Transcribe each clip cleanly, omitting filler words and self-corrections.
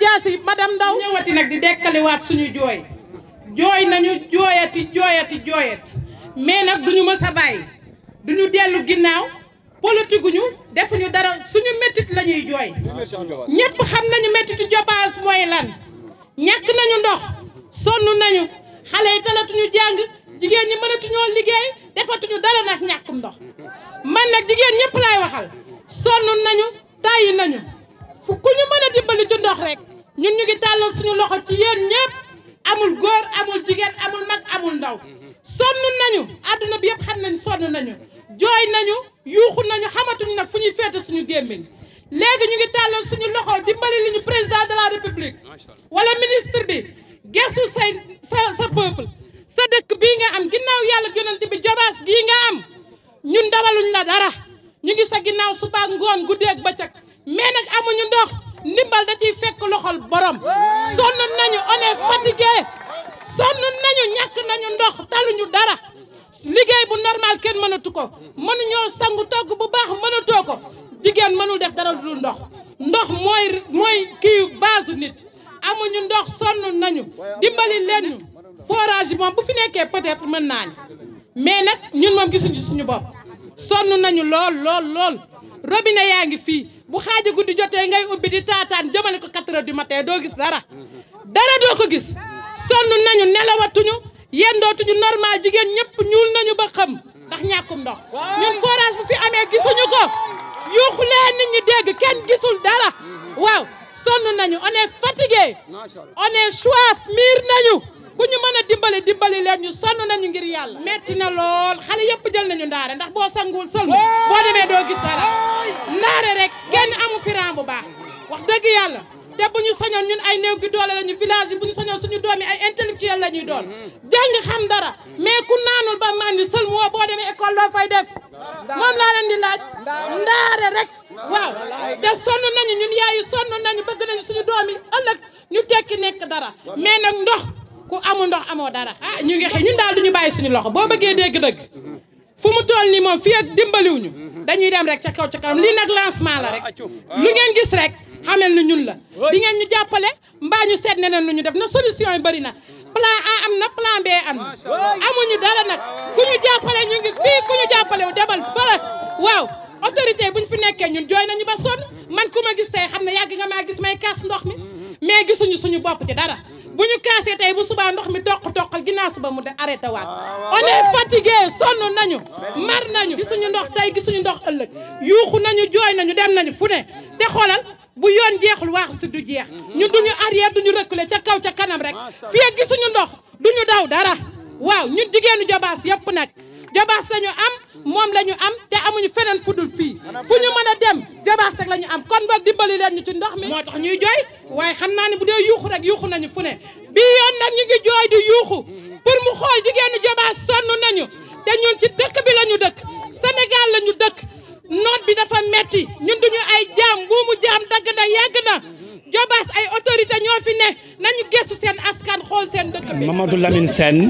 jaasi madame Ndaw ñëwati nag di dekkaliwaat suñu jooy nañu jooyati mais nag duñu mës a bàyyi duñu dellu ginnaaw politique guñu defuñu dara suñu méttit la ñuy jooy ñëpp xam nañu méttitu Jobaas mooy lan ñàkk nañu ndox sonn nañu xale yi talatuñu jàng jigéen ñi mënatuñoo liggéey defatuñu dara nag ñàkkum ndox man nag jigéen ñëpp laay waxal sonn nañu tàyyi nañu fu ku ñu mën a dimbali ci ndox rek ñun ñu ngi tàllal suñu loxo ci yéen ñëpp amul góor amul jigéen amul mag amul ndaw sonn nañu àdduna bi yëpp xam nañu sonn nañu jooy nañu yuuxu nañu xamatuñu nag fu ñuy féete suñu gémmiñ léegi ñu ngi tàllal suñu loxo dimbali li ñu président de la république wala ministre bi gestu sa peuple sa dëkk bii nga am ginnaaw yàlla yonent bi Jobaas gii nga am ñun dawaluñ la dara ñu ngi sa ginnaaw suba ngoon guddeeg bëccëg mais nag amuñu ndox ndimbal da ciy fekk loxol borom sonn nañu on est fatigué sonn nañu ñàkk nañu ndox taluñu dara liggéey bu normal kenn mënatu ko mënuñoo sangu togg bu baax mënatoo ko jigéen mënul def dara lu dul ndox mooy kii base nit amuñu ndox sonn nañu dimbali leen ñu forage moom bu fi nekkee peut-être mën naa ni mais nag ñun moom gisuñu suñu bopp sonn nañu lool robinet yaa ngi fii bu xaaji guddi jotee ngay ubbi di taataan jëmale ko 4 heures du matin doo gis dara doo ko gis sonn nañu nelawatuñu yendootuñu normal jigéen ñëpp ñuul nañu ba xam ndax ñàkkum ndox ñun forage bu fi amee gisuñu ko yuuxu leen nit ñi dégg kenn gisul dara waaw sonn nañu on est fatigué on est soif miir nañu ku ñu mën a dimbali leen ñu sonn nañu ngir yàlla metti na lool xale yëpp jël nañu ndaare ndax boo sanguwul sëlmu boo demee doo gis dara ndaare rek kenn amu fi ram bu baax wax dëgg yàlla te bu ñu sañoon ñun ay néew gi doole lañu village yi bu ñu sañoon suñu doomi ay intellectuel la ñuy doon jàng xam dara mais ku naanul ba mandi sëlmu woo boo demee école loo fay def moom laa leen di laaj ndaare rek waaw te sonn nañu ñun yaayu sonn nañu bëgg nañu suñu doomi ëllëg ñu tekki nekk dara mais nag ndox ku amul ndox amoo dara ñu ngi xëy ñun daal duñu bàyyi suñu loxo boo bëggee dégg-dëgg fu mu toll nii moom fii ak dimbaliwuñu dañuy dem rek ca kaw ca kanam lii nag lancement la rek lu ngeen gis rek xamel ni ñun la di ngeen ñu jàppale mbaa ñu seet neneen lu ñu def na solution yi bëri na plan A am na plan B am na amuñu dara nag ku ñu jàppale ñu ngi fii ku ñu jàppale wu demal fële waaw autorité buñ fi nekkee ñun jooy nañu ba sonn man ku ma gis tey xam ne yàgg nga maa gis may kaas ndox mi mais gisuñu suñu bopp ci dara bu ñu kaasee tey bu subaa ndox mi toqal ginnaaw suba mu de arrêté waat on est fatigué sonn nañu mar nañu gisuñu ndox tey gisuñu ndox ëllëg yuuxu nañu jooy nañu dem nañu fu ne te xoolal bu yoon jeexul waaxu si du jeex ñun duñu arrière duñu reculer ca kaw ca kanam rek fii ak gisuñu ndox duñu daw dara waaw ñun jigéenu Jobaas yëpp nag Jobaas lañu am moom la ñu am te amuñu feneen fudul fii fu ñu mën a dem Jobaas rek la ñu am kon boog dimbali leen ñu ci ndox mi moo tax ñuy jooy waaye xam naa ne bu dee yuuxu rek yuuxu nañu fu ne bii yoon nag ñu ngi jooy di yuuxu pour mu xool jigéenu Jobaas sonn nañu te ñun ci dëkk bi la ñu dëkk Sénégal la ñu dëkk noot bi dafa metti ñun duñu ay jaam buumu jaam dagg na yàgg na Jobaas ay autorité ñoo fi ne nañu gëstu seen askan xool seen dëkk bi Mamadou Lamine Sène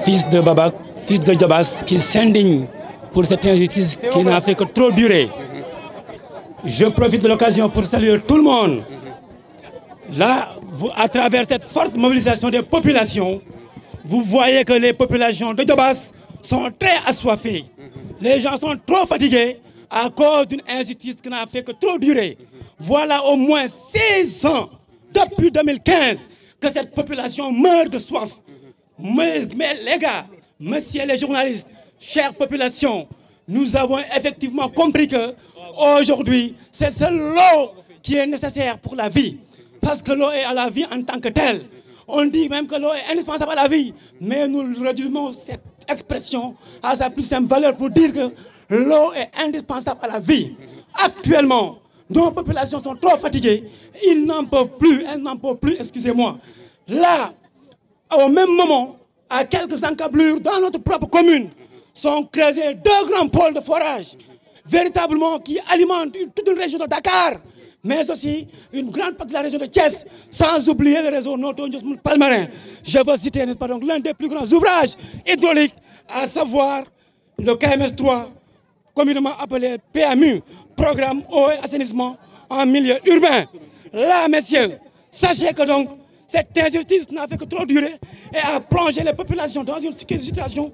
fils de Baba fils de Jobaas qui s'indigne pour cette injustice qui n'a fait que trop durer. Je profite de l'occasion pour saluer tout le monde. Là, à travers cette forte mobilisation des populations, vous voyez que les populations de Jobaas sont très assoiffées. Les gens sont trop fatigués à cause d'une injustice qui n'a fait que trop durer. Voilà au moins 16 ans, depuis 2015, que cette population meurt de soif. Mais les gars, messieurs les journalistes, chère population, nous avons effectivement compris que aujourd'hui, c'est l'eau qui est nécessaire pour la vie. Parce que l'eau est à la vie en tant que telle. On dit même que l'eau est indispensable à la vie. Mais nous réduisons cette expression à sa plus simple valeur pour dire que l'eau est indispensable à la vie. Actuellement, nos populations sont trop fatiguées. Ils n'en peuvent plus, elles n'en peuvent plus, excusez-moi. Là, au même moment, à quelques encablures dans notre propre commune, sont creusés 2 grands pôles de forage, véritablement qui alimentent toute une région de Dakar, mais aussi une grande partie de la région de Thiès, sans oublier le réseau Noto-Palmarin. Je veux citer l'un des plus grands ouvrages hydrauliques, à savoir le KMS 3, communément appelé PAMU, Programme Eau et Assainissement en milieu urbain. Là, messieurs, sachez que donc, cette injustice n'a fait que trop durer et a plongé les populations dans une situation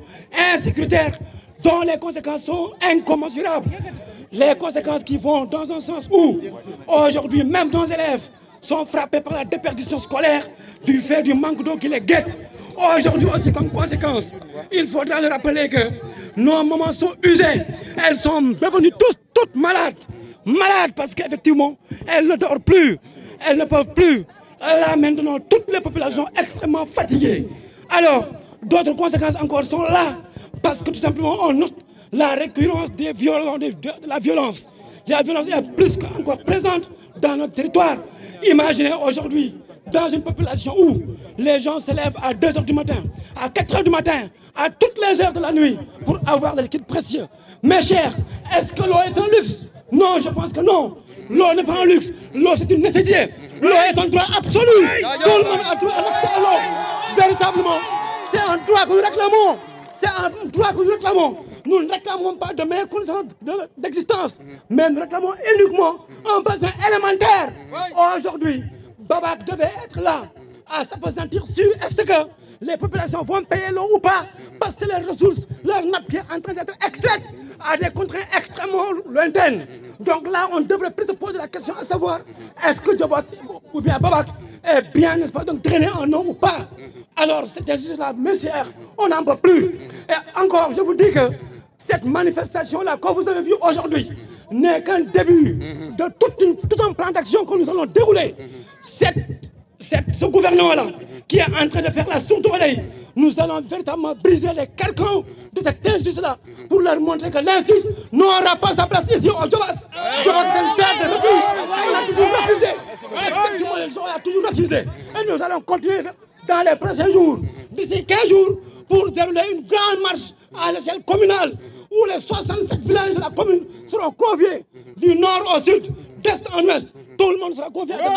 insécuritaire dont les conséquences sont incommensurables. Les conséquences qui vont dans un sens où, aujourd'hui, même nos élèves sont frappés par la déperdition scolaire du fait du manque d'eau qui les guette. Aujourd'hui aussi, comme conséquence, il faudra le rappeler que nos mamans sont usées. Elles sont devenues toutes malades. Malades parce qu'effectivement, elles ne dorment plus. Elles ne peuvent plus. Là, maintenant, toutes les populations sont extrêmement fatiguées. Alors, d'autres conséquences encore sont là. Parce que tout simplement, on note la récurrence des violences, de la violence. La violence est plus qu'encore présente dans notre territoire. Imaginez aujourd'hui, dans une population où les gens se lèvent à 2 h du matin, à 4 h du matin, à toutes les heures de la nuit pour avoir des liquides précieux. Mes chers, est-ce que l'eau est un luxe? Non, je pense que non. L'eau n'est pas un luxe. L'eau, c'est une nécessité. L'eau est un droit absolu. Tout le monde a droit à l'accès à l'eau. Véritablement, c'est un droit que nous réclamons. C'est un droit que nous réclamons. Nous ne réclamons pas de meilleures conditions d'existence, mais nous réclamons uniquement un besoin élémentaire. Aujourd'hui, Babac devait être là à s'apesantir sur est-ce que les populations vont payer l'eau ou pas, parce que les ressources, leur nappe qui est en train d'être extraite à des contraintes extrêmement lointaines. Donc là, on devrait plus se poser la question à savoir est-ce que Djobas ou bien Babac est bien, n'est-ce pas, donc traîné en eau ou pas. Alors, cette injustice-là, messieurs, on n'en peut plus. Et encore, je vous dis que cette manifestation-là, que vous avez vue aujourd'hui, n'est qu'un début de tout un plan d'action que nous allons dérouler. Ce gouvernement-là, qui est en train de faire la sourde oreille, nous allons véritablement briser les carcans de cette injustice-là pour leur montrer que l'injustice n'aura pas sa place ici au Djobas. Djobas est une terre de refus. On a toujours refusé. Effectivement, les gens ont toujours refusé. Et nous allons continuer dans les prochains jours, d'ici 15 jours, pour dérouler une grande marche à l'échelle communale où les 67 villages de la commune seront conviés du nord au sud, d'est en ouest. Tout le monde sera convié. Rien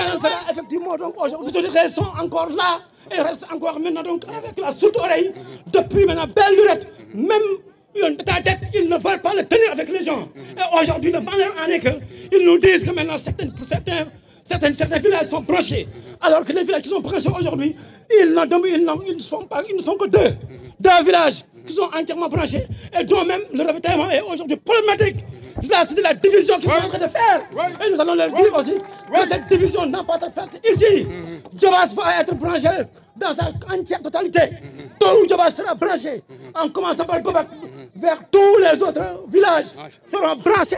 ne sera effectivement donc aujourd'hui. Les autorités sont encore là et restent encore maintenant donc avec la sourde oreille depuis maintenant belle lurette. Même une tête, ils ne veulent pas le tenir avec les gens. Et aujourd'hui, le malheur en est qu'ils nous disent que maintenant certains villages sont branchés. Alors que les villages qui sont branchés aujourd'hui, ils ne sont que deux villages qui sont entièrement branchés et dont même le ravitaillement est aujourd'hui problématique. C'est de la division qu'ils sont en train de faire. Et nous allons leur dire aussi que cette division n'a pas de place ici. Djobas va être branché dans sa entière totalité. Tout Djobas sera branché, en commençant par Babac, vers tous les autres villages seront branchés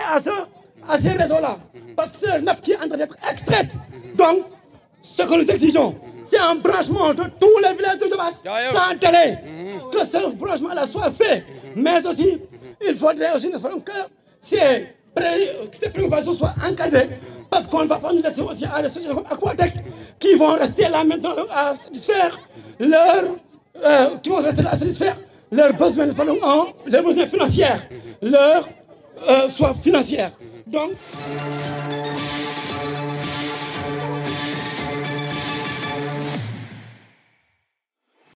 à ces réseaux-là. Parce que c'est la nappe qui est en train d'être extraite. Donc, ce que nous exigeons, c'est un branchement de tous les villages de Djobas sans délai. Que ce branchement-là soit fait. Mais aussi, il faudrait aussi, que ces préoccupations soient encadrées. Parce qu'on ne va pas nous laisser aussi à des sociétés comme Aquatec qui vont rester là maintenant à satisfaire leurs besoins financiers. Donc,